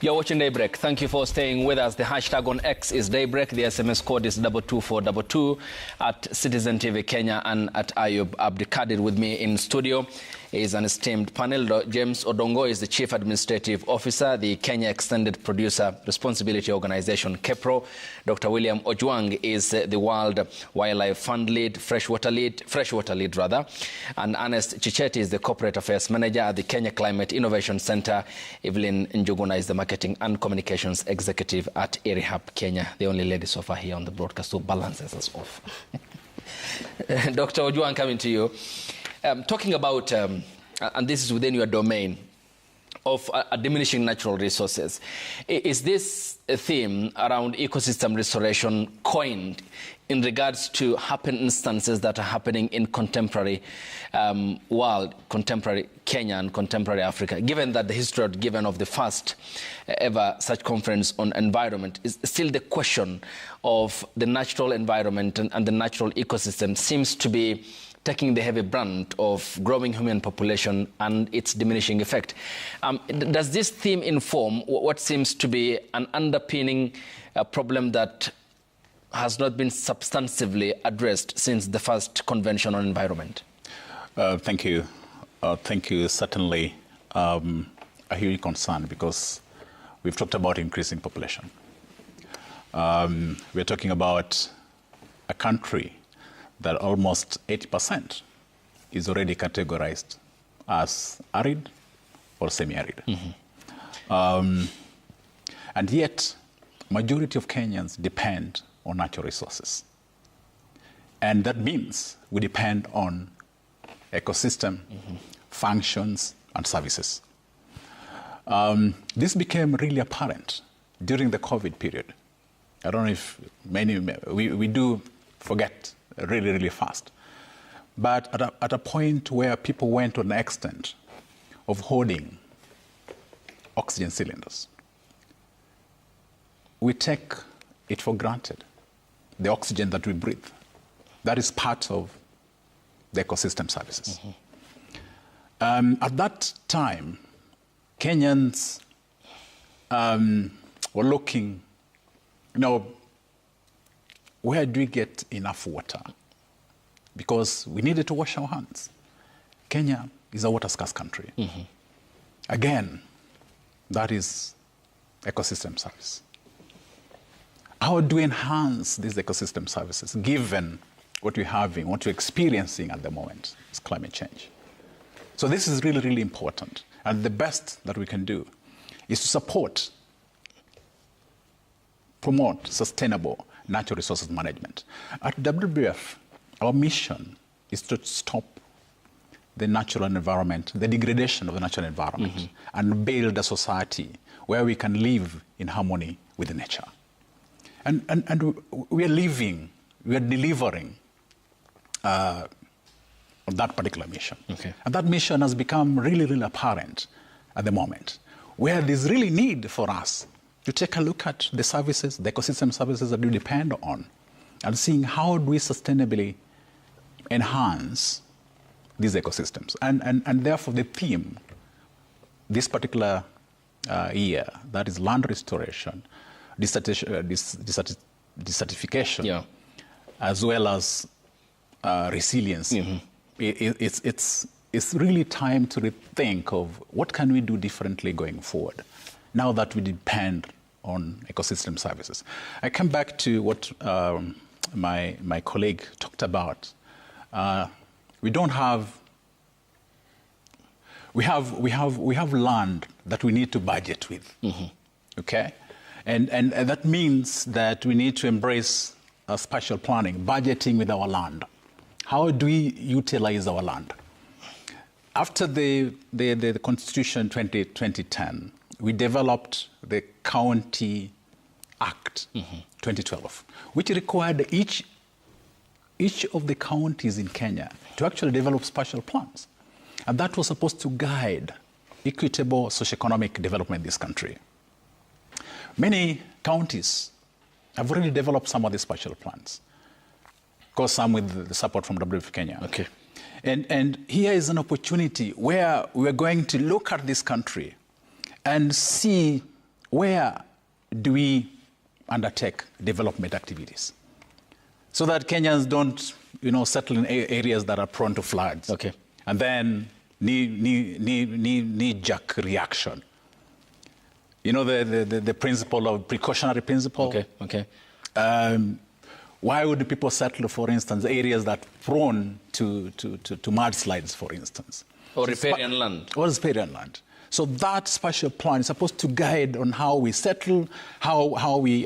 You're watching Daybreak. Thank you for staying with us. The hashtag on X is Daybreak. The SMS code is 22422 at Citizen TV Kenya and at Ayub Abdikadir. With me in studio is an esteemed panel. James Odongo is the Chief Administrative Officer, the Kenya Extended Producer Responsibility Organization, KEPRO. Dr. William Ojwang is the World Wildlife Fund Lead, freshwater lead, and Ernest Chicheti is the Corporate Affairs Manager at the Kenya Climate Innovation Center. Evelyn Njuguna is the Marketing and Communications Executive at Erihab Kenya. The only lady so far here on the broadcast who balances us off. Dr. Ojwang, coming to you. Talking about, and this is within your domain, of diminishing natural resources. Is this a theme around ecosystem restoration coined in regards to instances that are happening in contemporary world, contemporary Kenya and contemporary Africa, given that the history given of the first ever such conference on environment is still the question of the natural environment and the natural ecosystem seems to be taking the heavy brunt of growing human population and its diminishing effect. Does this theme inform what seems to be an underpinning problem that has not been substantively addressed since the first convention on environment? Thank you. Thank you. Certainly, I hear your concern because we've talked about increasing population. We're talking about a country that almost 80% is already categorized as arid or semi-arid. Mm-hmm. And yet, majority of Kenyans depend on natural resources. And that means we depend on ecosystem, mm-hmm. functions, and services. This became really apparent during the COVID period. I don't know if we do forget really, really fast. But at a point where people went to an extent of hoarding oxygen cylinders, we take it for granted, the oxygen that we breathe. That is part of the ecosystem services. Mm-hmm. At that time, Kenyans were looking, where do we get enough water? Because we needed to wash our hands. Kenya is a water scarce country. Mm-hmm. Again, that is ecosystem service. How do we enhance these ecosystem services given what we're having, what we're experiencing at the moment is climate change? So this is really, really important. And the best that we can do is to support, promote sustainable natural resources management. At WWF, our mission is to stop the natural environment, the degradation of the natural environment, mm-hmm. and build a society where we can live in harmony with nature. And we are delivering on that particular mission. Okay. And that mission has become really, really apparent at the moment, where there's really need for us to take a look at the services, the ecosystem services that we depend on, and seeing how do we sustainably enhance these ecosystems. And therefore the theme this particular year, that is land restoration, desertification, yeah. as well as resilience. Mm-hmm. It's really time to rethink of what can we do differently going forward, now that we depend on ecosystem services. I come back to what my colleague talked about. We have land that we need to budget with, mm-hmm. okay? And that means that we need to embrace spatial planning, budgeting with our land. How do we utilize our land? After the Constitution 2010, we developed the County Act, mm-hmm. 2012, which required each of the counties in Kenya to actually develop spatial plans. And that was supposed to guide equitable socioeconomic development in this country. Many counties have already developed some of these spatial plans, of course, some with the support from WWF Kenya. Okay. And here is an opportunity where we're going to look at this country and see where do we undertake development activities so that Kenyans don't, settle in areas that are prone to floods? Okay. And then knee-jerk reaction. The principle of precautionary principle. Okay. Why would people settle, for instance, areas that are prone to mudslides, for instance? Or riparian land. Or riparian land. So that spatial plan is supposed to guide on how we settle, how we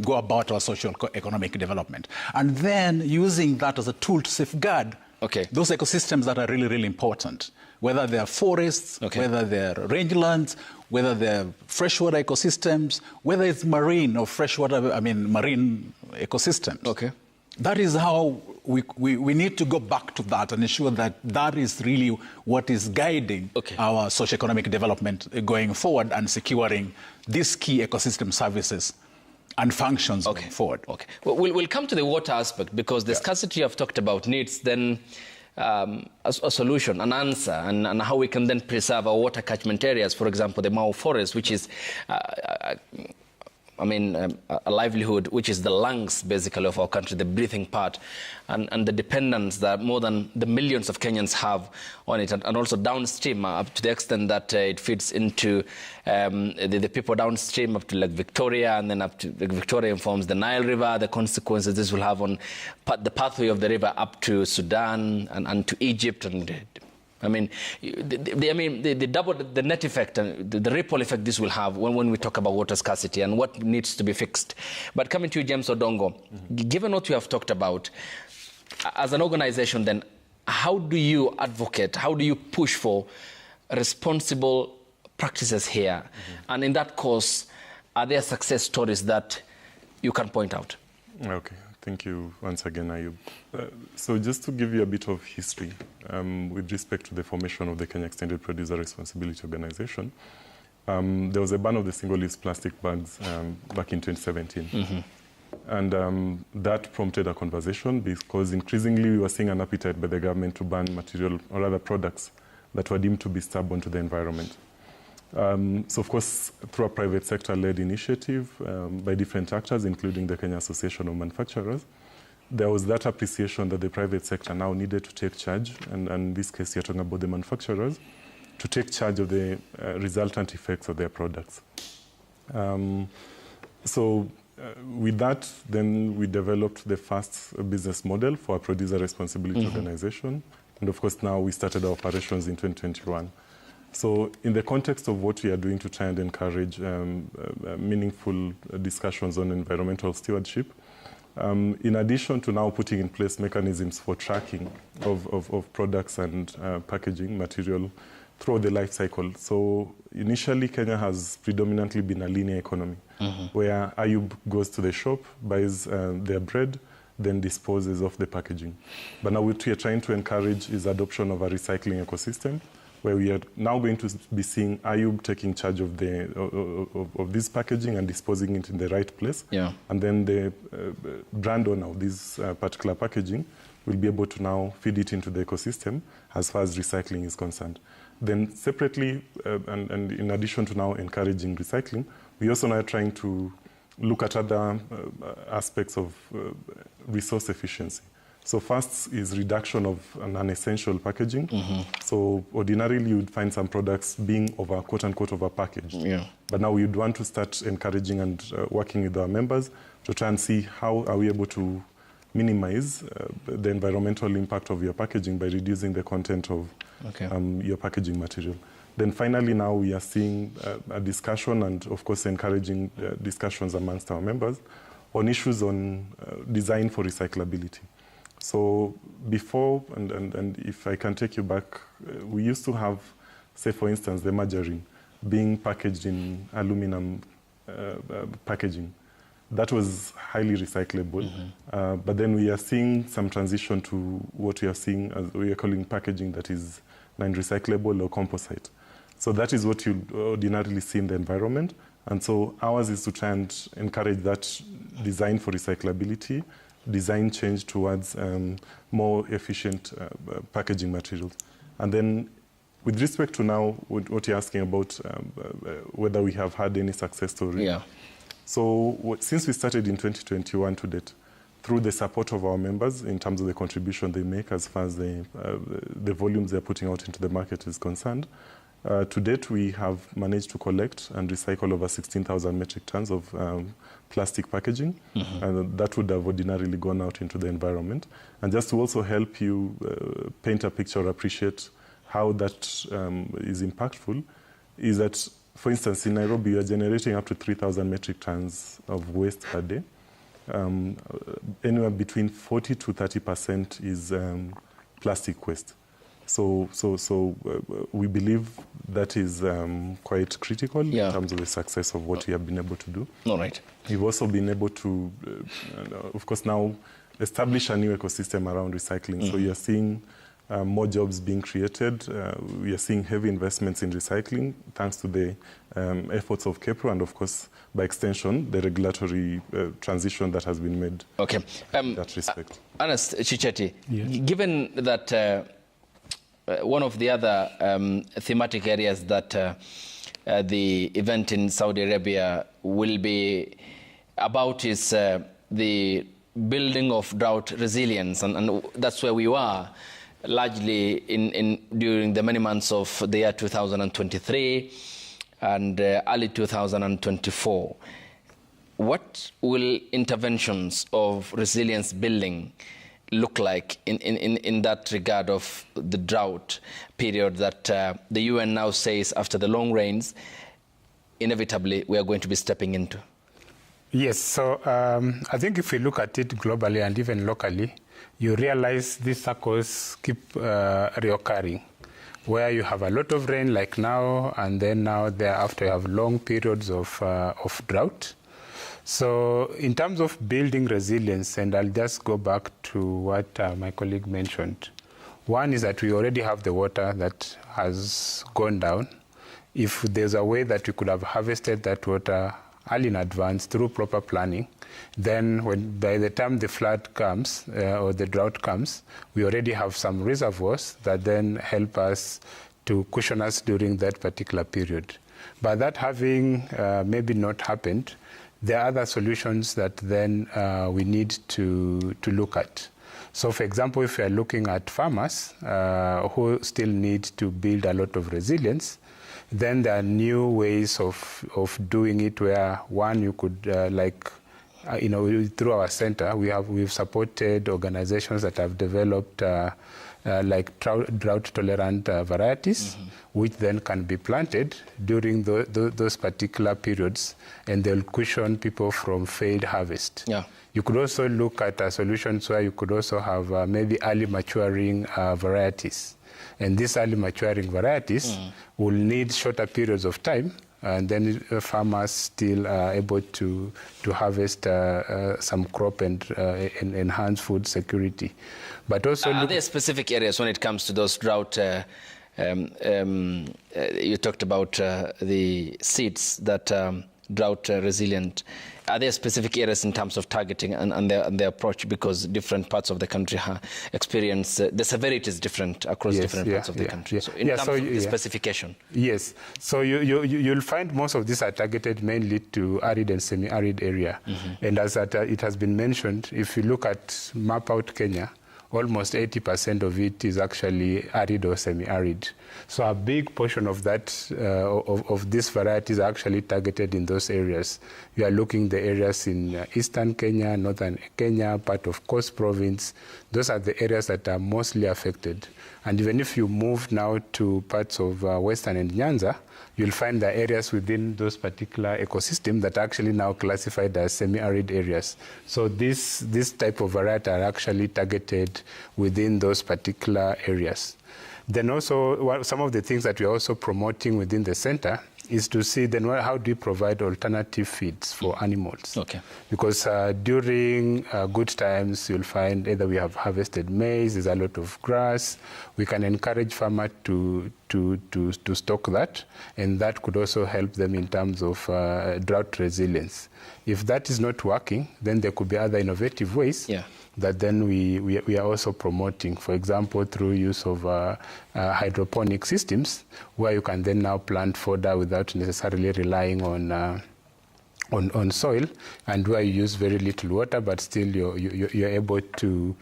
go about our social economic development, and then using that as a tool to safeguard those ecosystems that are really, really important, whether they're forests, whether they're rangelands, whether they're freshwater ecosystems, whether it's marine or marine ecosystems. Okay. That is how we need to go back to that and ensure that that is really what is guiding our socio-economic development going forward and securing these key ecosystem services and functions going forward. Okay. Well, we'll come to the water aspect, because the scarcity I've talked about needs then a solution, an answer, and how we can then preserve our water catchment areas. For example, the Mau Forest, which is a livelihood, which is the lungs, basically, of our country, the breathing part, and the dependence that more than the millions of Kenyans have on it, and also downstream, up to the extent that it feeds into the people downstream up to Lake Victoria, and then up to Lake Victoria informs the Nile River, the consequences this will have on the pathway of the river up to Sudan and to Egypt, and the net effect and the ripple effect this will have when we talk about water scarcity and what needs to be fixed. But coming to you, James Odongo, given what you have talked about, as an organization then, how do you advocate, how do you push for responsible practices here? And in that course, are there success stories that you can point out? Okay. Thank you once again, Ayub. So just to give you a bit of history with respect to the formation of the Kenya Extended Producer Responsibility Organization, there was a ban of the single-use plastic bags back in 2017. And that prompted a conversation, because increasingly we were seeing an appetite by the government to ban material or other products that were deemed to be stubborn to the environment. So, of course, through a private sector-led initiative by different actors, including the Kenya Association of Manufacturers, there was that appreciation that the private sector now needed to take charge, and in this case, you're talking about the manufacturers, to take charge of the resultant effects of their products. With that, then we developed the first business model for a producer responsibility organization, and of course, now we started our operations in 2021. So in the context of what we are doing to try and encourage meaningful discussions on environmental stewardship, in addition to now putting in place mechanisms for tracking of products and packaging material through the life cycle. So initially, Kenya has predominantly been a linear economy, where Ayub goes to the shop, buys their bread, then disposes of the packaging. But now what we are trying to encourage is adoption of a recycling ecosystem, where we are now going to be seeing Ayub taking charge of this packaging and disposing it in the right place. And then the brand owner of this particular packaging will be able to now feed it into the ecosystem as far as recycling is concerned. Then separately, and in addition to now encouraging recycling, we also now are trying to look at other aspects of resource efficiency. So first is reduction of an unessential packaging. So ordinarily you would find some products being quote-unquote overpackaged. But now we would want to start encouraging and working with our members to try and see how are we able to minimize the environmental impact of your packaging by reducing the content of your packaging material. Then finally now we are seeing a discussion and of course encouraging discussions amongst our members on issues on design for recyclability. So before, and if I can take you back, we used to have, say for instance, the margarine being packaged in aluminum packaging. That was highly recyclable. But then we are seeing some transition to what we are seeing as we are calling packaging that is non-recyclable or composite. So that is what you ordinarily see in the environment. And so ours is to try and encourage that design for recyclability, design change towards more efficient packaging materials. And then with respect to now what you're asking about, whether we have had any success story. Yeah. So since we started in 2021 to date, through the support of our members in terms of the contribution they make as far as the volumes they're putting out into the market is concerned, to date we have managed to collect and recycle over 16,000 metric tons of plastic packaging, and that would have ordinarily gone out into the environment. And just to also help you paint a picture or appreciate how that is impactful, is that, for instance, in Nairobi, we are generating up to 3,000 metric tons of waste per day. Anywhere between 40 to 30% is plastic waste. So we believe that is quite critical in terms of the success of what we have been able to do. All right. We've also been able to, of course, now establish a new ecosystem around recycling. So you're seeing more jobs being created. We are seeing heavy investments in recycling thanks to the efforts of KEPRO and, of course, by extension, the regulatory transition that has been made in that respect. Ernest Chicheti, yes. Given that one of the other thematic areas that the event in Saudi Arabia will be about is the building of drought resilience, and that's where we were largely during the many months of the year 2023 and early 2024. What will interventions of resilience building look like in that regard of the drought period that the UN now says after the long rains, inevitably we are going to be stepping into? Yes, so I think if we look at it globally and even locally, you realize these cycles keep reoccurring, where you have a lot of rain like now, and then now thereafter you have long periods of drought. So in terms of building resilience, and I'll just go back to what my colleague mentioned. One is that we already have the water that has gone down. If there's a way that we could have harvested that water early in advance through proper planning, then by the time the flood comes or the drought comes, we already have some reservoirs that then help us to cushion us during that particular period. But that having maybe not happened, there are other solutions that then we need to look at. So, for example, if we are looking at farmers who still need to build a lot of resilience, then there are new ways of doing it where, one, you could, through our center, we've supported organizations that have developed like drought-tolerant varieties, which then can be planted during those particular periods, and they'll cushion people from failed harvest. Yeah. You could also look at solutions where you could also have maybe early maturing varieties. And these early maturing varieties will need shorter periods of time, and then farmers still are able to harvest some crop and enhance food security. But also, are there specific areas when it comes to those drought? You talked about the seeds that drought resilient. Are there specific areas in terms of targeting and their approach, because different parts of the country experience the severity is different across different parts of the country? So in terms of the specification. Yes. So you'll find most of these are targeted mainly to arid and semi-arid area. And as it has been mentioned, if you look at map out Kenya, almost 80% of it is actually arid or semi-arid. So a big portion of that, of these varieties are actually targeted in those areas. We are looking the areas in eastern Kenya, northern Kenya, part of Coast Province. Those are the areas that are mostly affected. And even if you move now to parts of Western and Nyanza, you'll find the areas within those particular ecosystems that are actually now classified as semi-arid areas. So this type of variety are actually targeted within those particular areas. Then also, some of the things that we're also promoting within the center is to see then how do we provide alternative feeds for animals. Okay. Because during good times, you'll find either we have harvested maize, there's a lot of grass. We can encourage farmers to to stock that, and that could also help them in terms of drought resilience. If that is not working, then there could be other innovative ways that then we are also promoting. For example, through use of hydroponic systems, where you can then now plant fodder without necessarily relying on soil, and where you use very little water, but still you're able to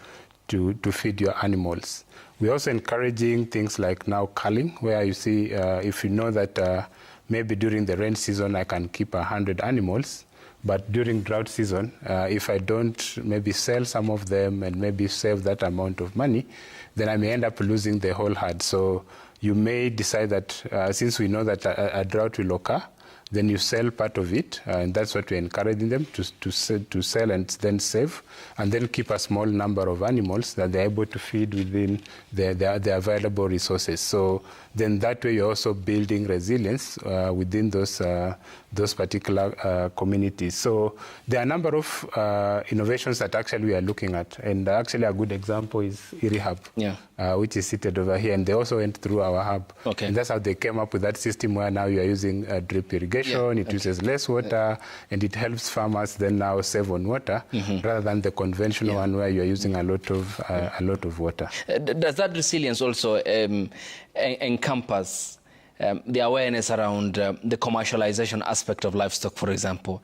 feed your animals. We're also encouraging things like now culling, where you see if you know that maybe during the rain season I can keep 100 animals, but during drought season, if I don't maybe sell some of them and maybe save that amount of money, then I may end up losing the whole herd. So you may decide that since we know that a drought will occur, then you sell part of it, and that's what we're encouraging them to sell and then save, and then keep a small number of animals that they're able to feed within their available resources. So then that way you're also building resilience within those particular communities. So there are a number of innovations that actually we are looking at, and actually a good example is eRehab, which is seated over here, and they also went through our hub. Okay. And that's how they came up with that system where now you are using drip irrigation. It uses less water, and it helps farmers then now save on water rather than the conventional one where you are using a lot of water. Does that resilience also encompass the awareness around the commercialization aspect of livestock, for example?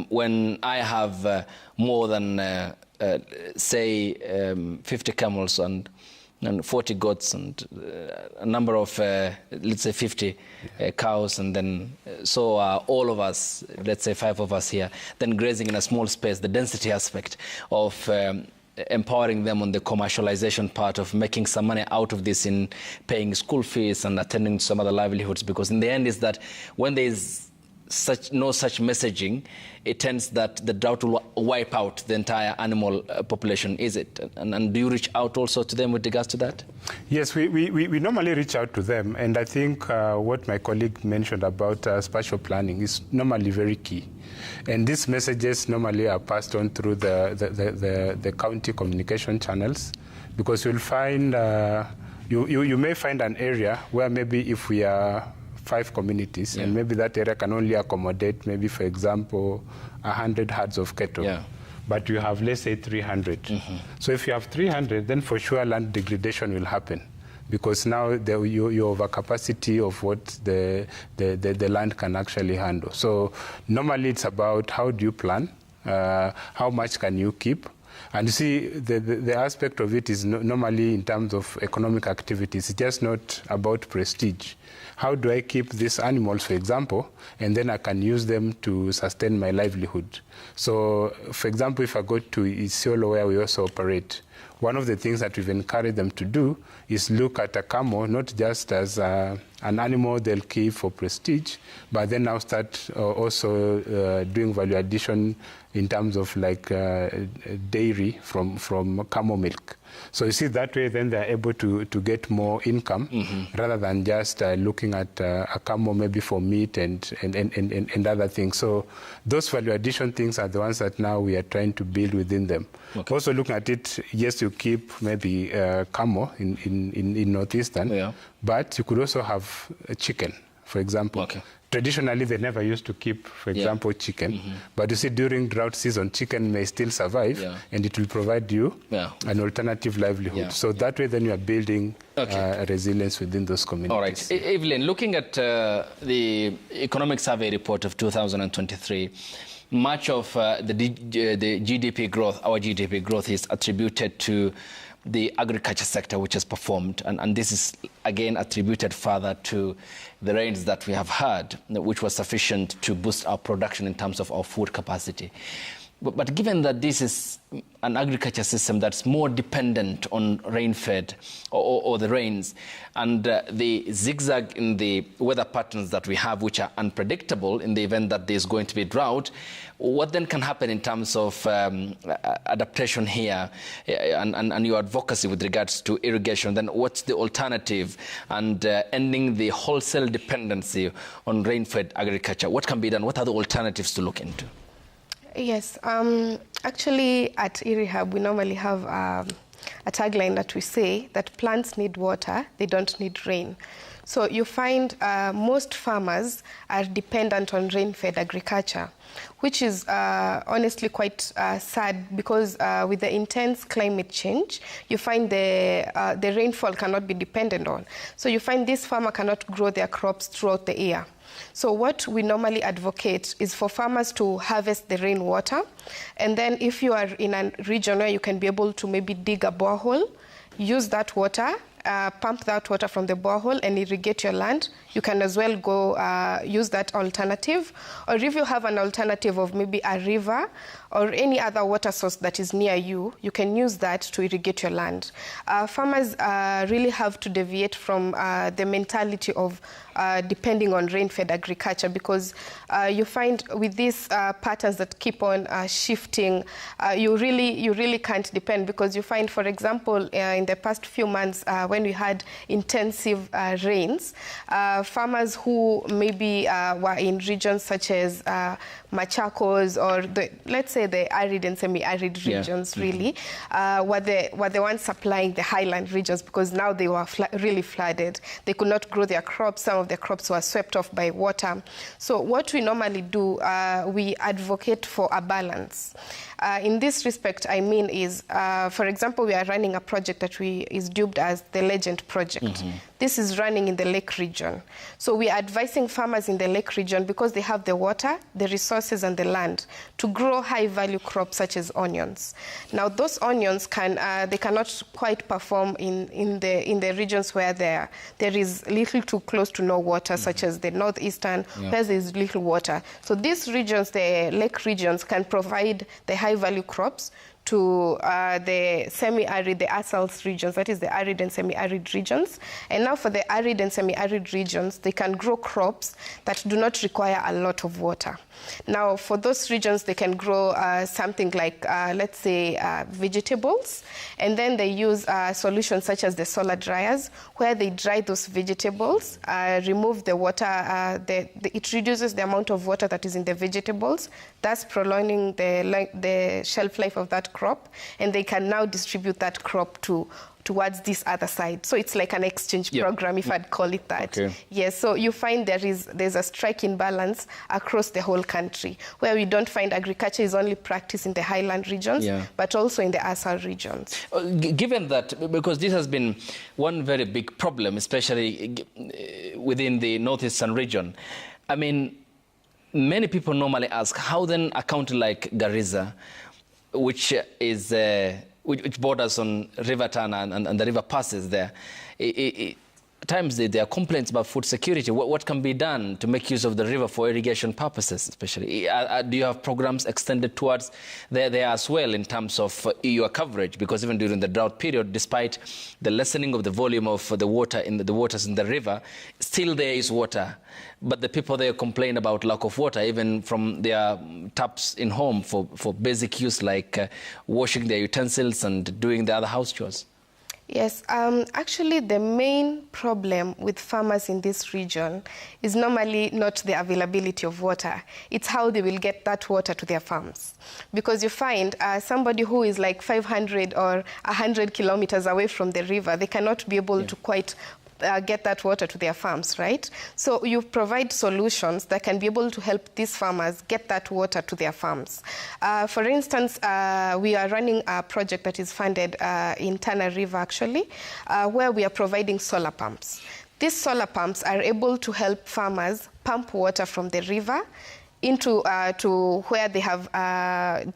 When I have more than, say, 50 camels and 40 goats and a number of, let's say, 50 cows, and then so all of us, let's say 5 of us here, then grazing in a small space, the density aspect of empowering them on the commercialization part of making some money out of this in paying school fees and attending to some other livelihoods, because in the end is that when there is no such messaging, it tends that the drought will wipe out the entire animal population, is it? And do you reach out also to them with regards to that? Yes, we normally reach out to them, and I think what my colleague mentioned about spatial planning is normally very key. And these messages normally are passed on through the county communication channels, because you'll find, you may find an area where maybe if we are 5 communities, and maybe that area can only accommodate maybe, for example, 100 herds of cattle. But you have, let's say, 300. So if you have 300, then for sure land degradation will happen, because now you overcapacity of what the land can actually handle. So normally it's about how do you plan, how much can you keep. And you see, the aspect of it is normally in terms of economic activities. It's just not about prestige. How do I keep these animals, for example, and then I can use them to sustain my livelihood? So, for example, if I go to Isiolo, where we also operate, one of the things that we've encouraged them to do is look at a camel not just as an animal they'll keep for prestige, but then now start also doing value addition in terms of like dairy from camel milk. So you see, that way then they're able to get more income rather than just looking at a camel maybe for meat and other things. So those value addition things are the ones that now we are trying to build within them. Okay. Also looking at it, yes, you keep maybe camel in Northeastern, but you could also have a chicken, for example. Okay. Traditionally, they never used to keep, for example, chicken. But you see, during drought season, chicken may still survive, and it will provide you an alternative livelihood. So that way, then you are building resilience within those communities. All right. Evelyn, looking at the Economic Survey report of 2023, much of the GDP growth, our GDP growth, is attributed to the agriculture sector, which has performed, and this is again attributed further to the rains that we have had, which was sufficient to boost our production in terms of our food capacity. But given that this is an agriculture system that's more dependent on rain-fed or the rains, and the zigzag in the weather patterns that we have, which are unpredictable in the event that there's going to be drought, what then can happen in terms of adaptation here and your advocacy with regards to irrigation? Then what's the alternative, and ending the wholesale dependency on rain-fed agriculture? What can be done? What are the alternatives to look into? Yes, actually at eRehab we normally have a tagline that we say that plants need water, they don't need rain. So you find most farmers are dependent on rain-fed agriculture, which is honestly quite sad because with the intense climate change, you find the rainfall cannot be dependent on. So you find this farmer cannot grow their crops throughout the year. So what we normally advocate is for farmers to harvest the rainwater. And then if you are in a region where you can be able to maybe dig a borehole, use that water, pump that water from the borehole and irrigate your land, you can as well go use that alternative. Or if you have an alternative of maybe a river or any other water source that is near you, you can use that to irrigate your land. Farmers really have to deviate from the mentality of depending on rain-fed agriculture, because you find with these patterns that keep on shifting, you really can't depend, because you find, for example, in the past few months when we had intensive rains, farmers who maybe were in regions such as Machakos or let's say the arid and semi-arid regions, really, were the ones supplying the highland regions, because now they were really flooded. They could not grow their crops. Some of their crops were swept off by water. So what we normally do, we advocate for a balance. In this respect, I mean is, for example, we are running a project that is dubbed as the Legend Project. This is running in the Lake region. So we are advising farmers in the Lake region, because they have the water, the resources and the land, to grow high-value crops such as onions. Now, those onions they cannot quite perform in the regions where there is little to close to no water, such as the northeastern, where there is little water. So these regions, the Lake regions, can provide the high-value crops to the semi-arid, the ASALS regions, that is the arid and semi-arid regions. And now for the arid and semi-arid regions, they can grow crops that do not require a lot of water. Now, for those regions, they can grow something like, let's say, vegetables, and then they use solutions such as the solar dryers, where they dry those vegetables, remove the water, it reduces the amount of water that is in the vegetables, thus prolonging the shelf life of that crop, and they can now distribute that crop towards this other side. So it's like an exchange program, if I'd call it that. Okay. Yes, so you find there's a striking balance across the whole country, where we don't find agriculture is only practiced in the highland regions, but also in the ASAL regions. Given that, because this has been one very big problem, especially within the northeastern region, I mean, many people normally ask, how then a county like Garissa, which is which borders on River Tana and the river passes there, at times there are complaints about food security. What can be done to make use of the river for irrigation purposes, especially? Do you have programs extended towards there as well in terms of your coverage? Because even during the drought period, despite the lessening of the volume of the waters in the river, still there is water. But the people there complain about lack of water, even from their taps in home for basic use, like washing their utensils and doing the other house chores. Yes, actually the main problem with farmers in this region is normally not the availability of water. It's how they will get that water to their farms. Because you find somebody who is like 500 or 100 kilometers away from the river, they cannot be able to quite get that water to their farms, right? So you provide solutions that can be able to help these farmers get that water to their farms. For instance, we are running a project that is funded in Tana River, actually, where we are providing solar pumps. These solar pumps are able to help farmers pump water from the river into to where they have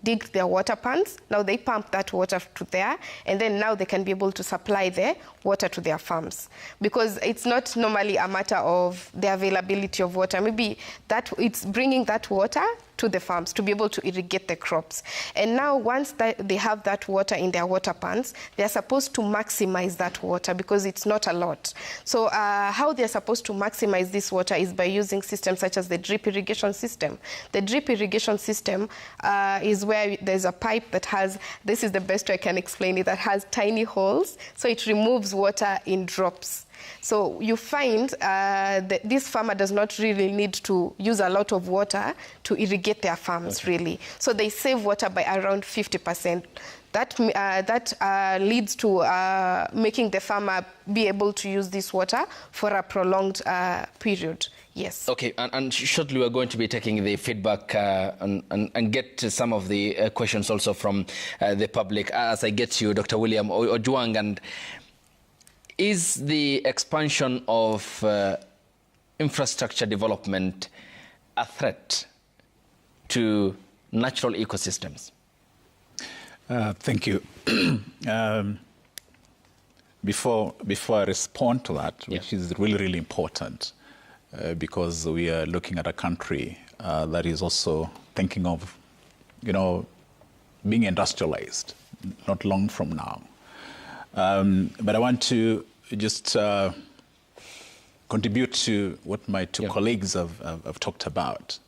digged their water pans. Now they pump that water to there, and then now they can be able to supply the water to their farms. Because it's not normally a matter of the availability of water. Maybe that it's bringing that water to the farms to be able to irrigate the crops. And now once they have that water in their water pans, they're supposed to maximize that water because it's not a lot. So how they're supposed to maximize this water is by using systems such as the drip irrigation system. The drip irrigation system is where there's a pipe that has, this is the best way I can explain it, that has tiny holes, so it removes water in drops. So you find that this farmer does not really need to use a lot of water to irrigate their farms, really. So they save water by around 50%. That leads to making the farmer be able to use this water for a prolonged period. Yes. Okay, and shortly we're going to be taking the feedback and get to some of the questions also from the public. As I get to you, Dr. William Ojwang, and is the expansion of infrastructure development a threat to natural ecosystems? Thank you. Before I respond to that, which is really, really important, because we are looking at a country that is also thinking of, being industrialized not long from now. But I want to just contribute to what my two colleagues have talked about,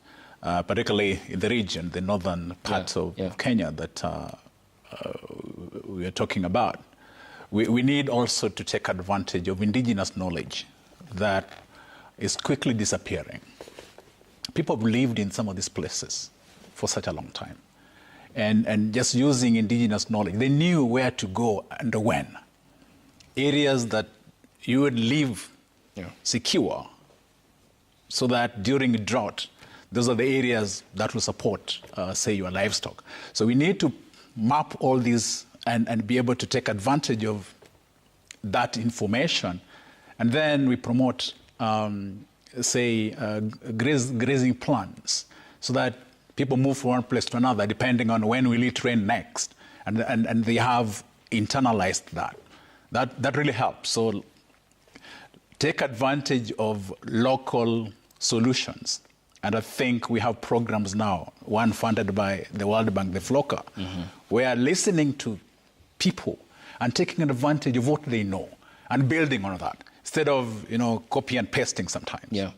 particularly in the region, the northern part of Kenya that we are talking about. We need also to take advantage of indigenous knowledge that is quickly disappearing. People have lived in some of these places for such a long time. And just using indigenous knowledge, they knew where to go and when. Areas that you would live secure, so that during a drought, those are the areas that will support, say, your livestock. So we need to map all these and be able to take advantage of that information. And then we promote, grazing plans, so that people move from one place to another depending on when will it rain next. And they have internalized that. That really helps. So take advantage of local solutions. And I think we have programs now, one funded by the World Bank, the FLOCA, we are listening to people and taking advantage of what they know and building on that, instead of, copy and pasting sometimes.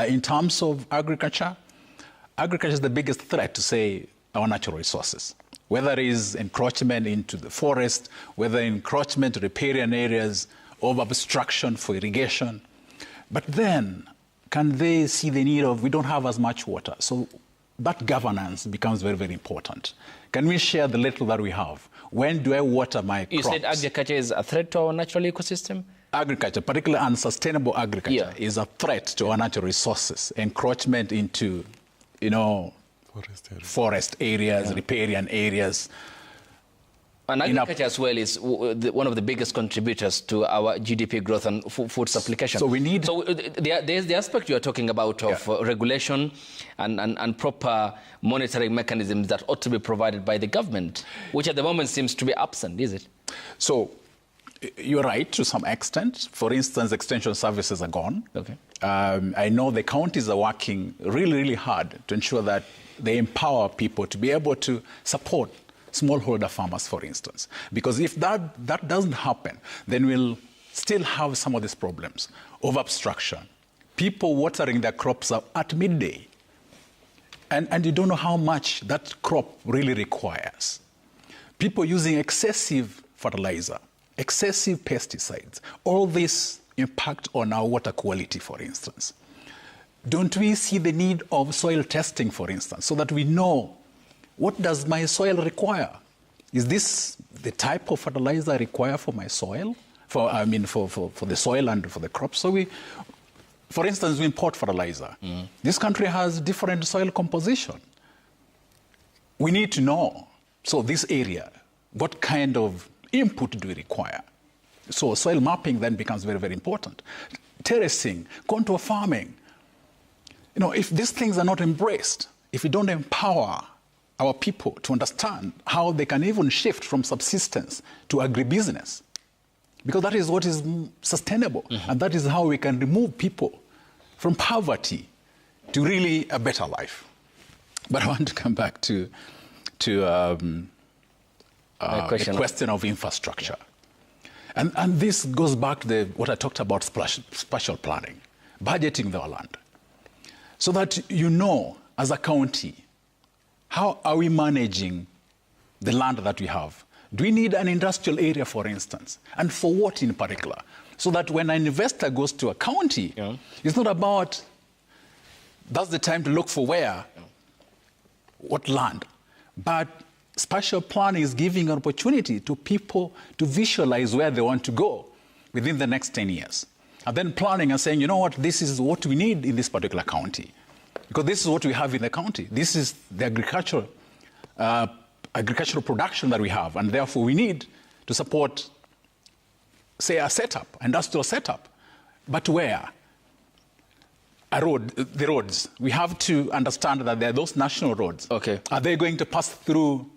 In terms of agriculture is the biggest threat to, say, our natural resources, whether it is encroachment into the forest, whether encroachment to riparian areas, over obstruction for irrigation. But then, can they see the need of, we don't have as much water? So that governance becomes very, very important. Can we share the little that we have? When do I water my crops? You said agriculture is a threat to our natural ecosystem? Agriculture, particularly unsustainable agriculture, is a threat to our natural resources. Encroachment into, forest areas, riparian areas. And agriculture as well is one of the biggest contributors to our GDP growth and food supplication. So we need... So there's the aspect you are talking about of regulation and proper monitoring mechanisms that ought to be provided by the government, which at the moment seems to be absent, is it? So you're right to some extent. For instance, extension services are gone. Okay. I know the counties are working really, really hard to ensure that they empower people to be able to support smallholder farmers, for instance. Because if that doesn't happen, then we'll still have some of these problems of obstruction. People watering their crops at midday, and you don't know how much that crop really requires. People using excessive fertilizer, excessive pesticides, all this impact on our water quality, for instance. Don't we see the need of soil testing, for instance, so that we know, what does my soil require? Is this the type of fertilizer I require for my soil? For the soil and for the crops? So for instance, we import fertilizer. This country has different soil composition. We need to know, so this area, what kind of input do we require? So soil mapping then becomes very, very important. Terracing, contour farming. If these things are not embraced, if we don't empower our people to understand how they can even shift from subsistence to agribusiness, because that is what is sustainable, and that is how we can remove people from poverty to really a better life. But I want to come back to the question of infrastructure. And this goes back to what I talked about, spatial planning, budgeting our land, so that as a county, how are we managing the land that we have? Do we need an industrial area, for instance? And for what in particular? So that when an investor goes to a county, it's not about, that's the time to look for what land, but spatial planning is giving an opportunity to people to visualize where they want to go within the next 10 years. And then planning and saying, you know what, this is what we need in this particular county. Because this is what we have in the county. This is the agricultural production that we have. And therefore we need to support, say, a setup, industrial setup. But where? The roads. We have to understand that there are those national roads. Okay. Are they going to pass through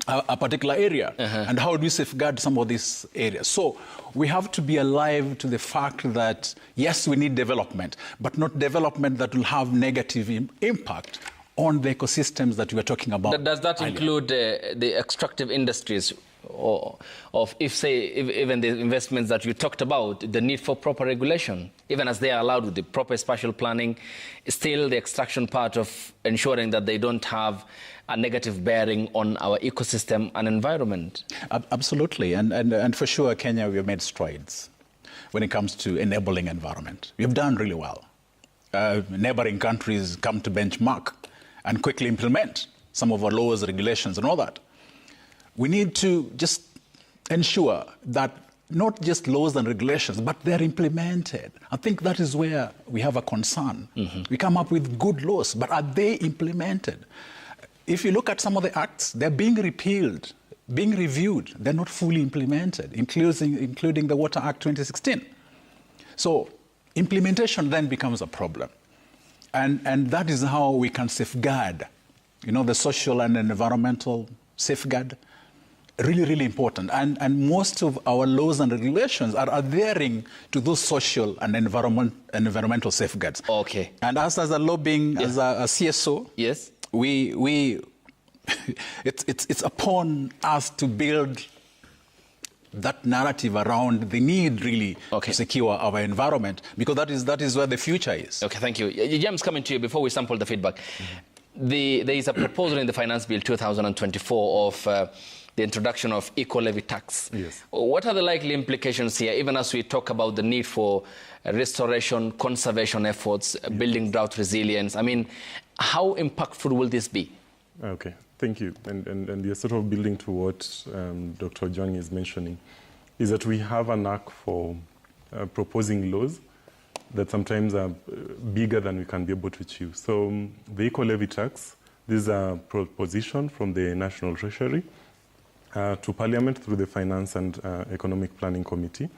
a particular area? And how do we safeguard some of these areas? So we have to be alive to the fact that, yes, we need development, but not development that will have negative impact on the ecosystems that we are talking about. Does that include the extractive industries? Or even the investments that you talked about, the need for proper regulation, even as they are allowed with the proper spatial planning, still the extraction part of ensuring that they don't have a negative bearing on our ecosystem and environment? Absolutely, and for sure, Kenya, we have made strides when it comes to enabling environment. We have done really well. Neighboring countries come to benchmark and quickly implement some of our laws, regulations, and all that. We need to just ensure that not just laws and regulations, but they're implemented. I think that is where we have a concern. We come up with good laws, but are they implemented? If you look at some of the acts, they're being repealed, being reviewed. They're not fully implemented, including the Water Act 2016. So implementation then becomes a problem. And that is how we can safeguard, the social and environmental safeguard. Really, really important. And most of our laws and regulations are adhering to those social and environmental safeguards. Okay. And us as a lobbying, as a CSO, yes, we it's upon us to build that narrative around the need really to secure our environment, because that is where the future is. Okay, thank you. James, coming to you before we sample the feedback. There is a proposal in the Finance Bill 2024 of the introduction of eco-levy tax. Yes. What are the likely implications here, even as we talk about the need for restoration, conservation efforts, building drought resilience? I mean, how impactful will this be? Okay, thank you. And you're sort of building to what Dr. Ojwang is mentioning, is that we have a knack for proposing laws that sometimes are bigger than we can be able to achieve. So the eco-levy tax, this is a proposition from the National Treasury to Parliament through the Finance and Economic Planning Committee.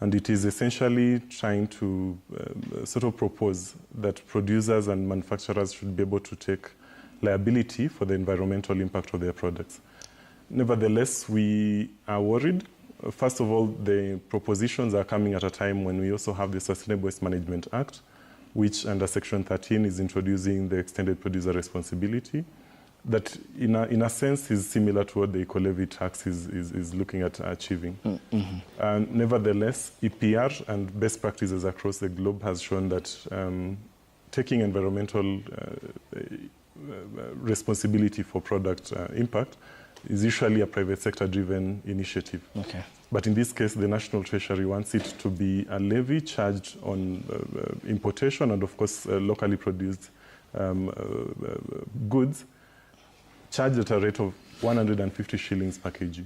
And it is essentially trying to sort of propose that producers and manufacturers should be able to take liability for the environmental impact of their products. Nevertheless, we are worried. First of all, the propositions are coming at a time when we also have the Sustainable Waste Management Act, which under Section 13 is introducing the extended producer responsibility, that in a sense is similar to what the eco-levy tax is looking at achieving. Nevertheless, EPR and best practices across the globe has shown that taking environmental responsibility for product impact is usually a private sector-driven initiative. Okay. But in this case, the National Treasury wants it to be a levy charged on importation and, of course, locally produced goods, charged at a rate of 150 shillings per kg.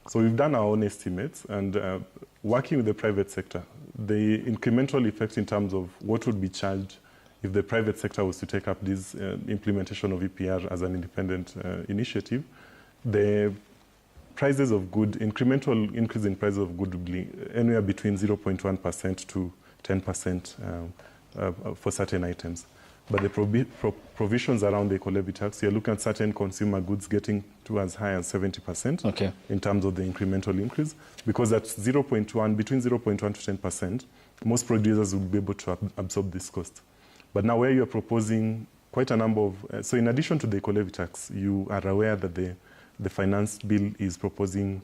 So we've done our own estimates, and working with the private sector, the incremental effect in terms of what would be charged if the private sector was to take up this implementation of EPR as an independent initiative, the prices of good, incremental increase in prices of good would be anywhere between 0.1% to 10% for certain items. But the provisions around the eco-levy tax, you're looking at certain consumer goods getting to as high as 70% in terms of the incremental increase, because at 0.1, between 0.1 to 10%, most producers will be able to absorb this cost. But now where you're proposing quite a number of, so in addition to the eco-levy tax, you are aware that the finance bill is proposing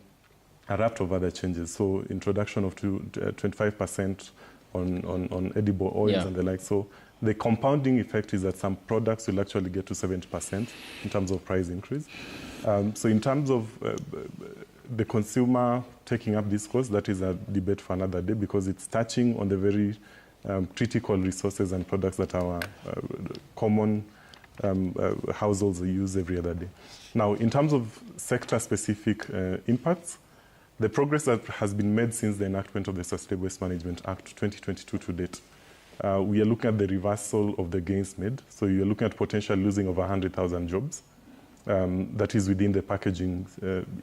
a raft of other changes. So introduction of 25% on edible oils and the like. So the compounding effect is that some products will actually get to 70% in terms of price increase. So in terms of the consumer taking up this cost, that is a debate for another day, because it's touching on the very critical resources and products that our common households use every other day. Now, in terms of sector-specific impacts, the progress that has been made since the enactment of the Sustainable Waste Management Act 2022 to date, we are looking at the reversal of the gains made. So you're looking at potential losing of 100,000 jobs. That is within the packaging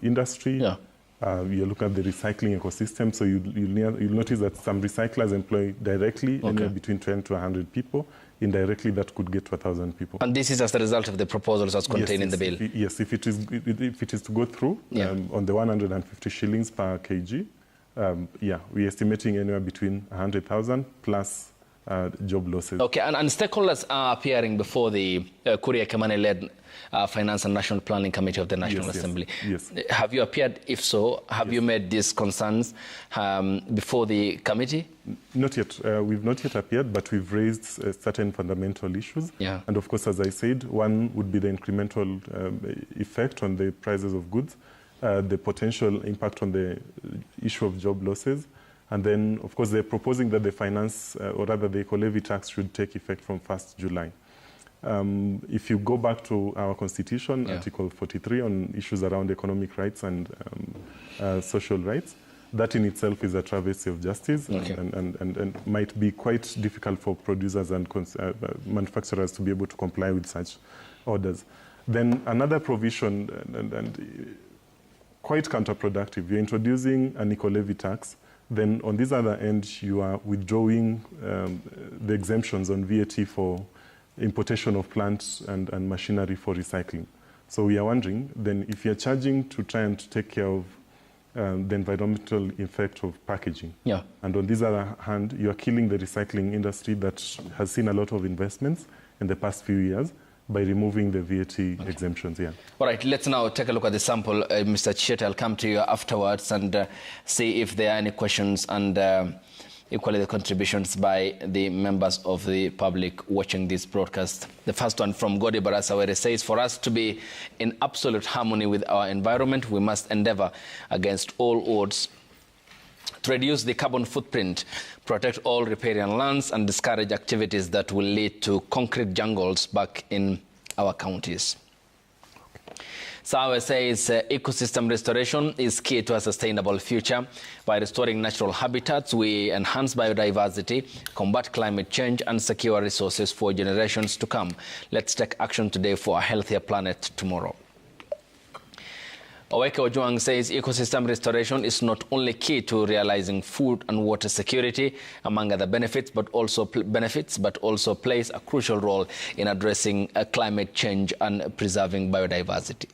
industry. Yeah. You're looking at the recycling ecosystem. So you'll notice that some recyclers employ directly anywhere between 10 to 100 people. Indirectly, that could get to 1,000 people. And this is as a result of the proposals as contained in the bill? Yes, if it is to go through on the 150 shillings per kg, we're estimating anywhere between 100,000 plus job losses. Okay, and stakeholders are appearing before the Kuria Kimani-led Finance and National Planning Committee of the National Assembly. Yes. Have you appeared? If so, have you made these concerns before the committee? Not yet. We've not yet appeared, but we've raised certain fundamental issues. Yeah. And of course, as I said, one would be the incremental effect on the prices of goods, the potential impact on the issue of job losses. And then, of course, they're proposing that the finance, or rather the eco-levy tax should take effect from 1st July. If you go back to our constitution, Article 43, on issues around economic rights and social rights, that in itself is a travesty of justice and might be quite difficult for producers and manufacturers to be able to comply with such orders. Then another provision, and quite counterproductive, you're introducing an eco-levy tax. Then on this other end, you are withdrawing the exemptions on VAT for importation of plants and machinery for recycling. So we are wondering, then if you're charging to try and take care of the environmental effect of packaging, and on this other hand, you are killing the recycling industry that has seen a lot of investments in the past few years by removing the VAT exemptions. All right, let's now take a look at the sample. Mr. Chete, I'll come to you afterwards and see if there are any questions and equally the contributions by the members of the public watching this broadcast. The first one from Godi Barasa, where it says, for us to be in absolute harmony with our environment, we must endeavor against all odds to reduce the carbon footprint, protect all riparian lands, and discourage activities that will lead to concrete jungles back in our counties. Sawe says ecosystem restoration is key to a sustainable future. By restoring natural habitats, we enhance biodiversity, combat climate change, and secure resources for generations to come. Let's take action today for a healthier planet tomorrow. Oweke Ojuang says ecosystem restoration is not only key to realizing food and water security, among other benefits, but also plays a crucial role in addressing climate change and preserving biodiversity.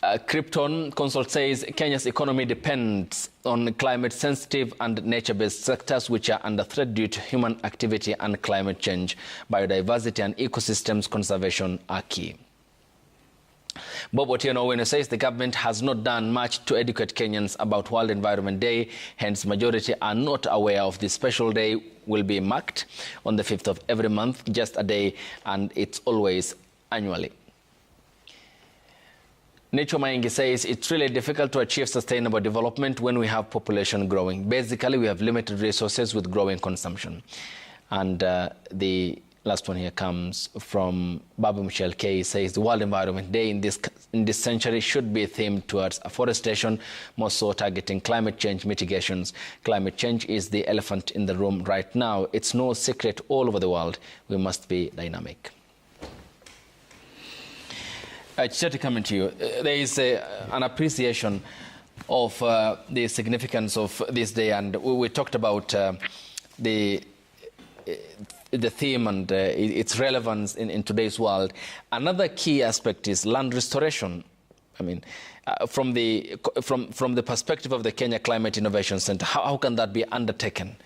Krypton Consult says Kenya's economy depends on climate-sensitive and nature-based sectors which are under threat due to human activity and climate change. Biodiversity and ecosystems conservation are key. Bob Otieno Owino says the government has not done much to educate Kenyans about World Environment Day, hence majority are not aware of this special day will be marked on the 5th of every month, just a day, and it's always annually. Nature Maingi says it's really difficult to achieve sustainable development when we have population growing. Basically, we have limited resources with growing consumption. And the last one here comes from Babu Michelle K. says the World Environment Day in this century should be themed towards afforestation, more so targeting climate change mitigations. Climate change is the elephant in the room right now. It's no secret all over the world. We must be dynamic. Chete, coming to you, there is an appreciation of the significance of this day, and we talked about the theme and its relevance in today's world. Another key aspect is land restoration. I mean, from the perspective of the Kenya Climate Innovation Center, how can that be undertaken?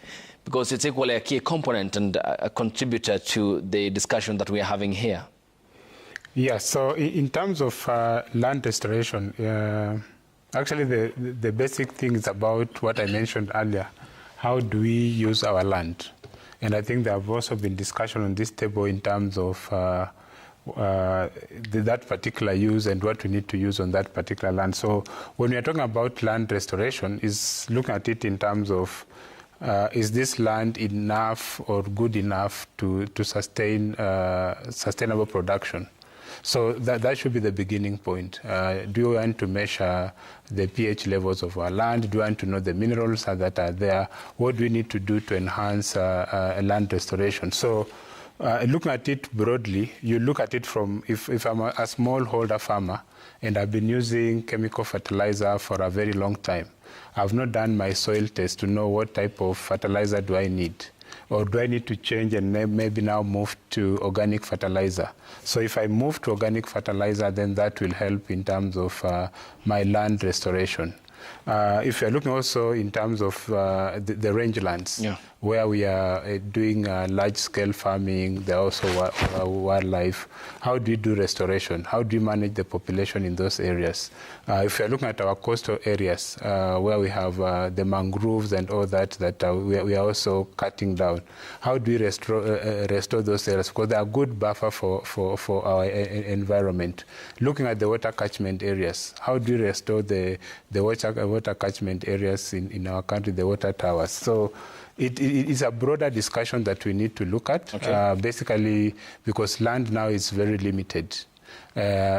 Because it's equally a key component and a contributor to the discussion that we are having here. Yes, so in terms of land restoration, actually the basic thing is about what I mentioned earlier. How do we use our land? And I think there have also been discussion on this table in terms of that particular use and what we need to use on that particular land. So when we are talking about land restoration, is looking at it in terms of is this land enough or good enough to sustain sustainable production? So that should be the beginning point. Do you want to measure the pH levels of our land? Do you want to know the minerals that are there? What do we need to do to enhance land restoration? So looking at it broadly, you look at it from, if I'm a smallholder farmer and I've been using chemical fertilizer for a very long time, I've not done my soil test to know what type of fertilizer do I need. Or do I need to change and maybe now move to organic fertilizer? So if I move to organic fertilizer, then that will help in terms of my land restoration. If you're looking also in terms of the rangelands, where we are doing large-scale farming, there are also wildlife. How do you do restoration? How do you manage the population in those areas? If you're looking at our coastal areas, where we have the mangroves and all that we are also cutting down, how do we restore those areas? Because they are a good buffer for our environment. Looking at the water catchment areas, how do we restore the water catchment areas in our country, the water towers? So it is a broader discussion that we need to look at, basically because land now is very limited.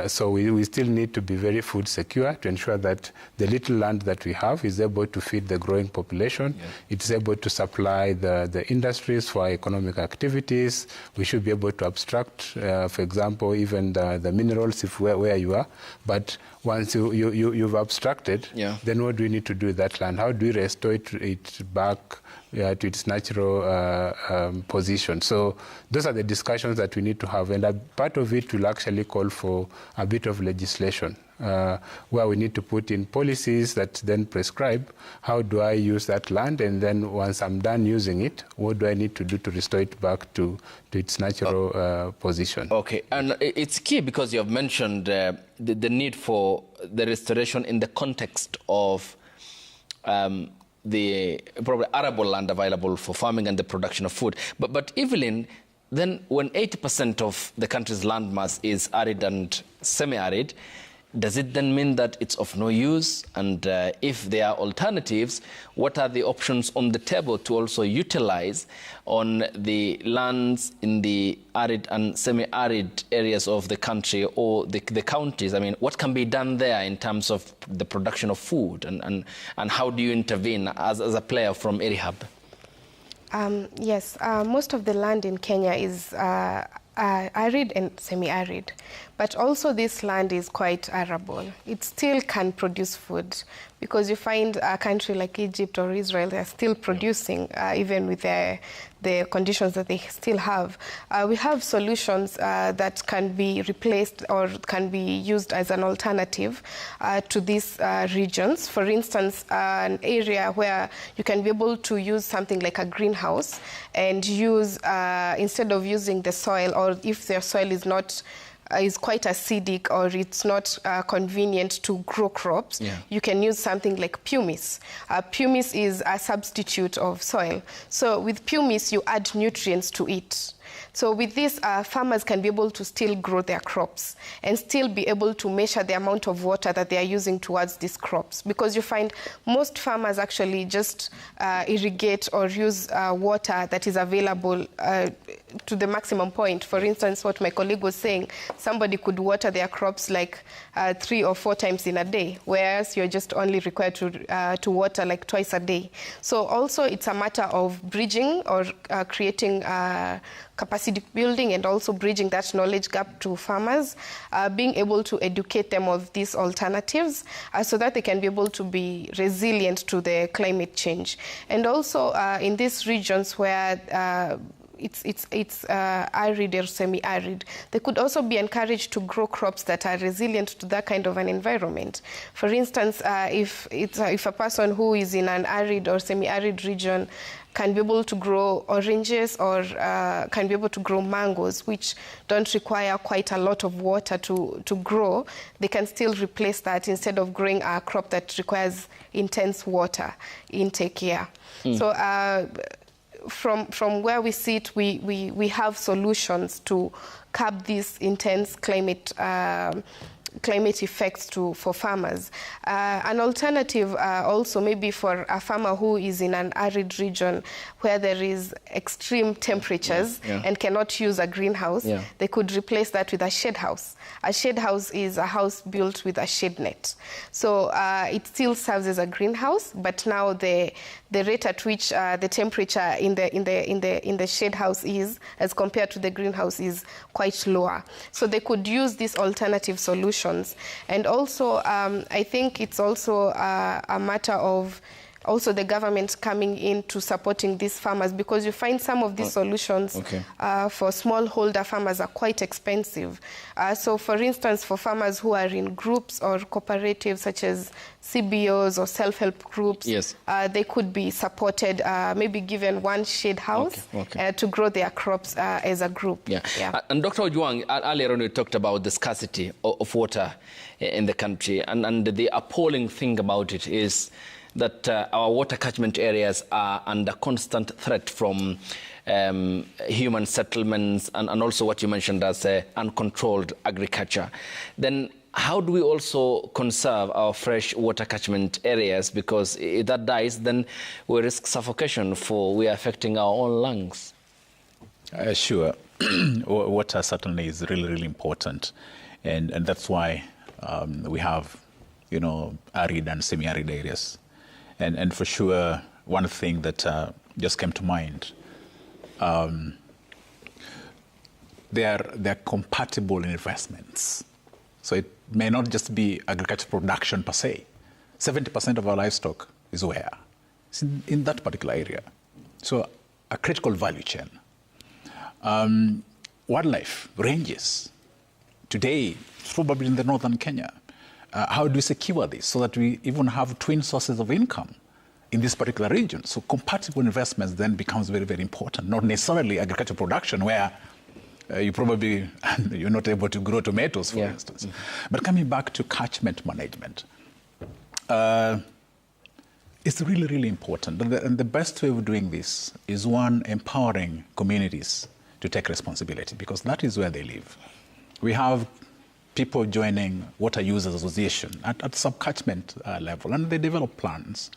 So we still need to be very food secure to ensure that the little land that we have is able to feed the growing population. It is able to supply the industries for economic activities. We should be able to abstract, for example, even the minerals where you are. But once you've abstracted, then what do we need to do with that land? How do we restore it back to its natural position? So those are the discussions that we need to have, and a part of it will actually call for a bit of legislation, where we need to put in policies that then prescribe how do I use that land, and then once I'm done using it, what do I need to do to restore it back to its natural position. Okay, and it's key because you have mentioned the need for the restoration in the context of the probably arable land available for farming and the production of food. But Evelyn, then when 80% of the country's landmass is arid and semi-arid, does it then mean that it's of no use? And if there are alternatives, what are the options on the table to also utilize on the lands in the arid and semi-arid areas of the country or the counties? I mean, what can be done there in terms of the production of food, and how do you intervene as a player from Erihab? Yes, most of the land in Kenya is arid and semi-arid, but also this land is quite arable. It still can produce food, because you find a country like Egypt or Israel, they're still producing, even with the conditions that they still have. We have solutions that can be replaced or can be used as an alternative to these regions. For instance, an area where you can be able to use something like a greenhouse and use, instead of using the soil, or if their soil is quite acidic or it's not convenient to grow crops, you can use something like pumice. Pumice is a substitute of soil. So with pumice, you add nutrients to it. So with this, farmers can be able to still grow their crops and still be able to measure the amount of water that they are using towards these crops. Because you find most farmers actually just irrigate or use water that is available to the maximum point. For instance, what my colleague was saying, somebody could water their crops like 3 or 4 times in a day, whereas you're just only required to water like twice a day. So also it's a matter of bridging or creating capacity building, and also bridging that knowledge gap to farmers, being able to educate them of these alternatives so that they can be able to be resilient to the climate change. And also in these regions where it's arid or semi-arid, they could also be encouraged to grow crops that are resilient to that kind of an environment. For instance, if a person who is in an arid or semi-arid region can be able to grow oranges or can be able to grow mangoes, which don't require quite a lot of water to grow, they can still replace that instead of growing a crop that requires intense water intake here. So from where we sit, we have solutions to curb this intense climate climate effects for farmers. An alternative also maybe for a farmer who is in an arid region where there is extreme temperatures and cannot use a greenhouse, they could replace that with a shed house. A shed house is a house built with a shade net. So it still serves as a greenhouse, but now the rate at which the temperature in the shade house is, as compared to the greenhouse, is quite lower. So they could use these alternative solutions. And also, I think it's also a matter of also the government coming in to supporting these farmers, because you find some of these solutions for smallholder farmers are quite expensive. So for instance, for farmers who are in groups or cooperatives such as CBOs or self-help groups, they could be supported, maybe given one shade house to grow their crops as a group. And Dr. Ojwang, earlier on you talked about the scarcity of water in the country, and the appalling thing about it is that our water catchment areas are under constant threat from human settlements and also what you mentioned as uncontrolled agriculture. Then how do we also conserve our fresh water catchment areas? Because if that dies, then we risk suffocation, for we are affecting our own lungs. Sure. Water certainly is really, really important. And that's why we have, arid and semi-arid areas. And for sure, one thing that just came to mind, they're compatible investments. So it may not just be agricultural production per se. 70% of our livestock is where? It's in that particular area. So a critical value chain. Wildlife ranges. Today, it's probably in the northern Kenya. How do we secure this so that we even have twin sources of income in this particular region? So compatible investments then becomes very, very important, not necessarily agricultural production where you're not able to grow tomatoes, for instance. But coming back to catchment management, it's really, really important. And the best way of doing this is, one, empowering communities to take responsibility, because that is where they live. We have people joining water users association at sub-catchment level, and they develop plans.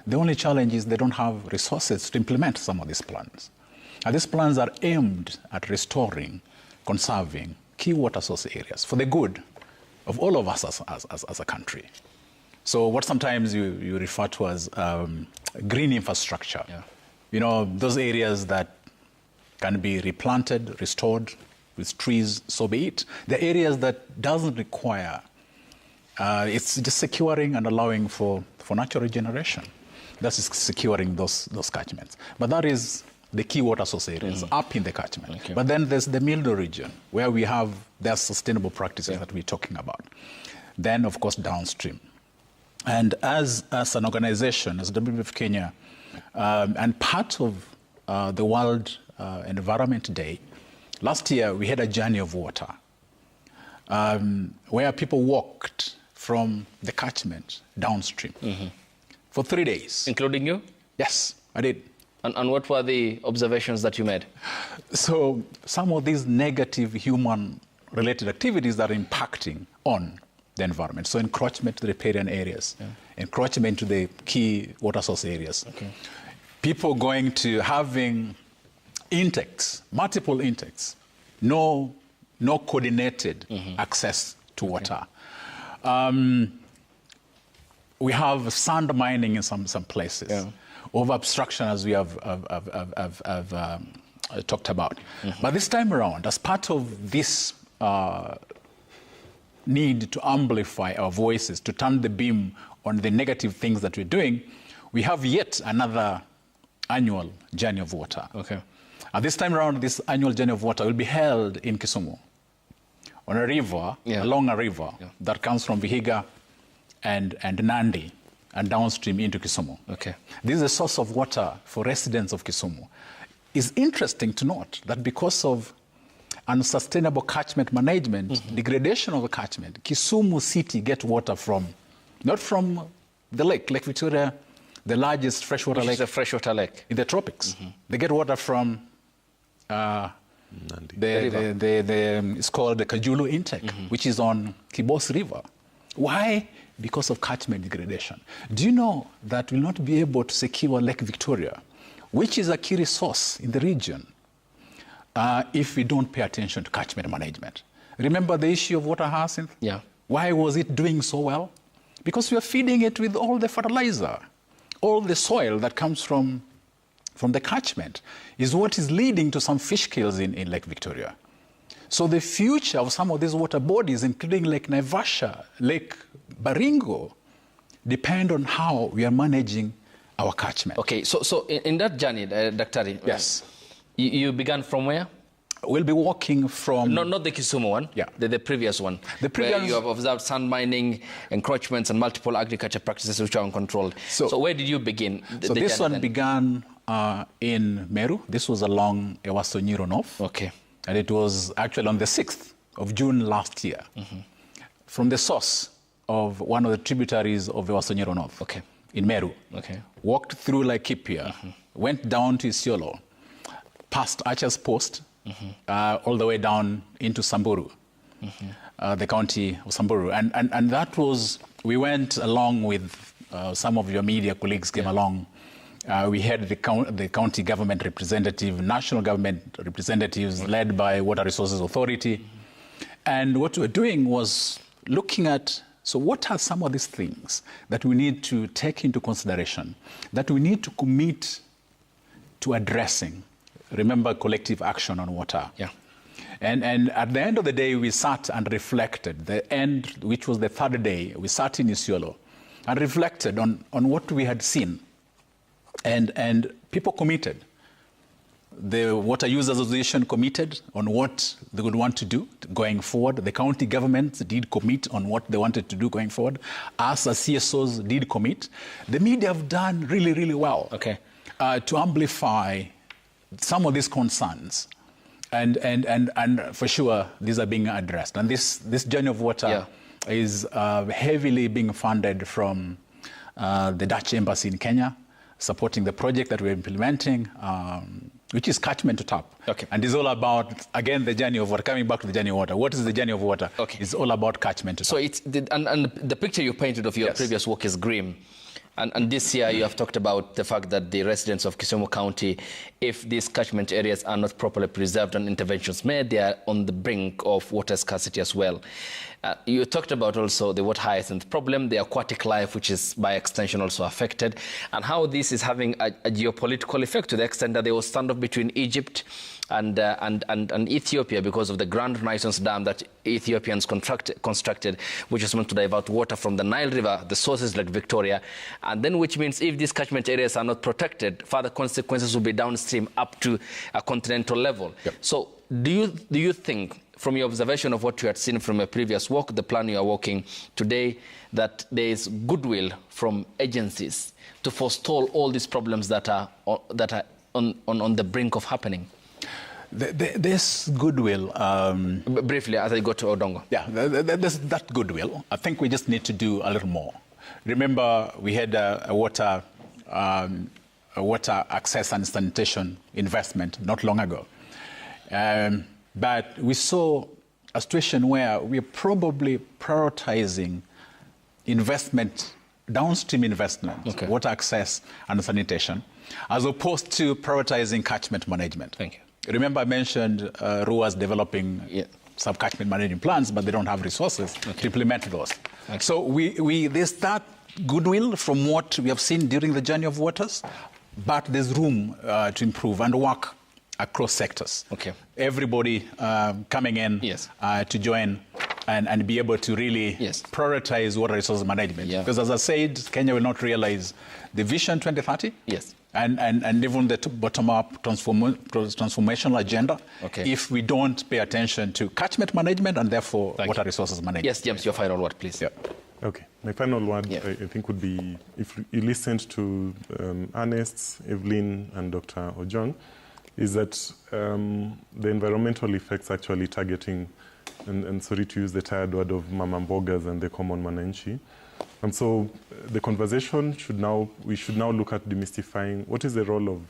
The only challenge is they don't have resources to implement some of these plans. And these plans are aimed at restoring, conserving key water source areas for the good of all of us as a country. So what sometimes you refer to as green infrastructure, those areas that can be replanted, restored, with trees, so be it. The areas that doesn't require, it's just securing and allowing for natural regeneration. That's securing those catchments. But that is the key water source areas up in the catchment. But then there's the middle region where we have their sustainable practices that we're talking about. Then, of course, downstream. And as an organization, as WWF Kenya, and part of the World Environment Day, last year, we had a journey of water where people walked from the catchment downstream for 3 days. Including you? Yes, I did. And what were the observations that you made? So some of these negative human-related activities that are impacting on the environment. So encroachment to the riparian areas, encroachment to the key water source areas. People going to having intakes, multiple intakes, no coordinated access to water. We have sand mining in some places, over obstruction, as we have talked about. But this time around, as part of this need to amplify our voices, to turn the beam on the negative things that we're doing, we have yet another annual journey of water. And this time around, this annual journey of water will be held in Kisumu, on a river, along a river that comes from Vihiga and Nandi and downstream into Kisumu. This is a source of water for residents of Kisumu. It's interesting to note that because of unsustainable catchment management, degradation of the catchment, Kisumu City get water not from the Lake Victoria, the largest freshwater lake. It's a freshwater lake. In the tropics. They get water from It's called the Kajulu intake, which is on Kibos River. Why? Because of catchment degradation. Do you know that we'll not be able to secure Lake Victoria, which is a key resource in the region, if we don't pay attention to catchment management? Remember the issue of water hyacinth? Yeah. Why was it doing so well? Because we are feeding it with all the fertilizer, all the soil that comes from the catchment is what is leading to some fish kills in Lake Victoria. So the future of some of these water bodies, including Lake Naivasha, Lake Baringo, depend on how we are managing our catchment. Okay, so in that journey, Daktari, yes, you began from where? We'll be walking from... No, not the Kisumu one, yeah. the previous one, the previous... where you have observed sand mining, encroachments, and multiple agriculture practices which are uncontrolled. So where did you begin? So this one began in Meru. This was along Ewaso Nyiro North. Okay. And it was actually on the 6th of June last year, from the source of one of the tributaries of Ewaso Nyiro North, okay, in Meru. Okay. Walked through Laikipia, went down to Isiolo, past Archer's Post, all the way down into Samburu, the county of Samburu. And that was, we went along with some of your media colleagues came along. We had the county government representative, national government representatives led by Water Resources Authority. And what we were doing was looking at, so what are some of these things that we need to take into consideration, that we need to commit to addressing? Remember, collective action on water. Yeah. And at the end of the day, we sat and reflected. The end, which was the third day, we sat in Isiolo and reflected on what we had seen. And people committed. The Water Users Association committed on what they would want to do going forward. The county governments did commit on what they wanted to do going forward. Us as CSOs did commit. The media have done really, really well to amplify some of these concerns. And for sure, these are being addressed. And this journey of water is heavily being funded from the Dutch Embassy in Kenya, supporting the project that we're implementing, which is catchment to tap. Okay. And it's all about, again, the journey of water. Coming back to the journey of water. What is the journey of water? Okay. It's all about catchment to tap. So it's and the picture you painted of your previous work is grim. And this year you have talked about the fact that the residents of Kisumu County, if these catchment areas are not properly preserved and interventions made, they are on the brink of water scarcity as well. You talked about also the water hyacinth problem, the aquatic life, which is by extension also affected, and how this is having a geopolitical effect to the extent that there was standoff between Egypt and Ethiopia because of the Grand Renaissance Dam that Ethiopians constructed, which is meant to divert water from the Nile River, the sources like Victoria, and then which means if these catchment areas are not protected, further consequences will be downstream up to a continental level. Yep. So do you think, from your observation of what you had seen from your previous work, the plan you are working today, that there is goodwill from agencies to forestall all these problems that are on the brink of happening? There's goodwill. Briefly, as I go to Odongo. Yeah, there's that goodwill. I think we just need to do a little more. Remember, we had a water access and sanitation investment not long ago. But we saw a situation where we're probably prioritizing investment, downstream investment, water access and sanitation, as opposed to prioritizing catchment management. Thank you. Remember I mentioned RUA's developing sub-catchment management plans, but they don't have resources to implement those. Okay. So there's that goodwill from what we have seen during the journey of waters, but there's room to improve and work across sectors. Okay. Everybody coming in to join and be able to really prioritize water resource management. Yeah. Because as I said, Kenya will not realize the Vision 2030 and even the bottom-up transformational agenda if we don't pay attention to catchment management and therefore water resources management. Yes, James, your final word, please. Yeah. Okay. My final word, I think, would be, if you listened to Ernest, Evelyn, and Dr. Ojong, is that the environmental effects actually targeting, and sorry to use the tired word of mama mbogas and the common mananchi. And so the conversation we should now look at demystifying what is the role of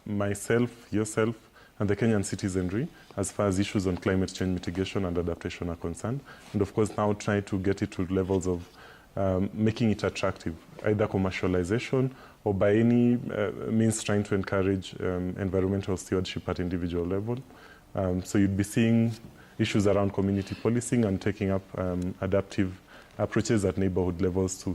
myself, yourself, and the Kenyan citizenry as far as issues on climate change mitigation and adaptation are concerned. And of course, now try to get it to levels of making it attractive, either commercialization or by any means trying to encourage environmental stewardship at individual level. So you'd be seeing issues around community policing and taking up adaptive approaches at neighborhood levels, to,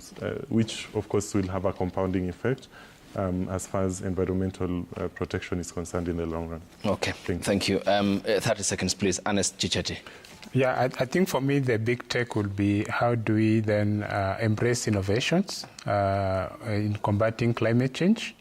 which of course will have a compounding effect as far as environmental protection is concerned in the long run. Okay, thank you. 30 seconds, please. Ernest Chicheti. Yeah, I think for me the big take will be how do we then embrace innovations in combating climate change,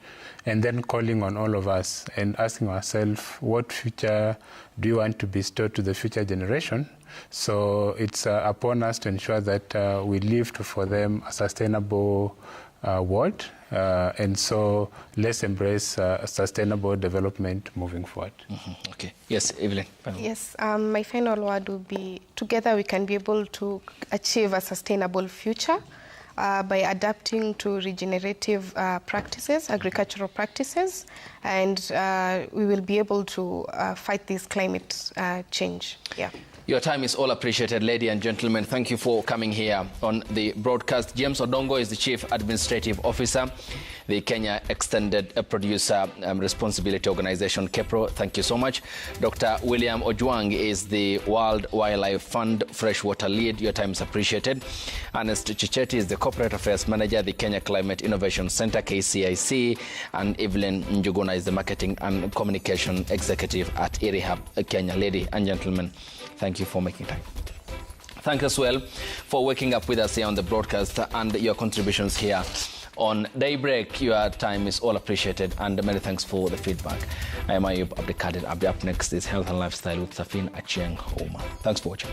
and then calling on all of us and asking ourselves what future do you want to bestow to the future generation. So it's upon us to ensure that we leave for them a sustainable world, and so let's embrace sustainable development moving forward. Okay. Yes, Evelyn. Yes, my final word would be together we can be able to achieve a sustainable future by adapting to regenerative practices, agricultural practices, and we will be able to fight this climate change. Yeah. Your time is all appreciated, ladies and gentlemen. Thank you for coming here on the broadcast. James Odongo is the Chief Administrative Officer, the Kenya Extended Producer Responsibility Organization, KEPRO. Thank you so much. Dr. William Ojwang is the World Wildlife Fund Freshwater Lead. Your time is appreciated. Ernest Chicheti is the Corporate Affairs Manager, the Kenya Climate Innovation Center, KCIC. And Evelyn Njuguna is the Marketing and Communication Executive at IRIHAB Kenya. Ladies and gentlemen, thank you for making time. Thank you as well for waking up with us here on the broadcast and your contributions here on Daybreak. Your time is all appreciated, and many thanks for the feedback. I am Ayub Abdikadir. I'll be up next is Health and Lifestyle with Safin Achieng Oma. Thanks for watching.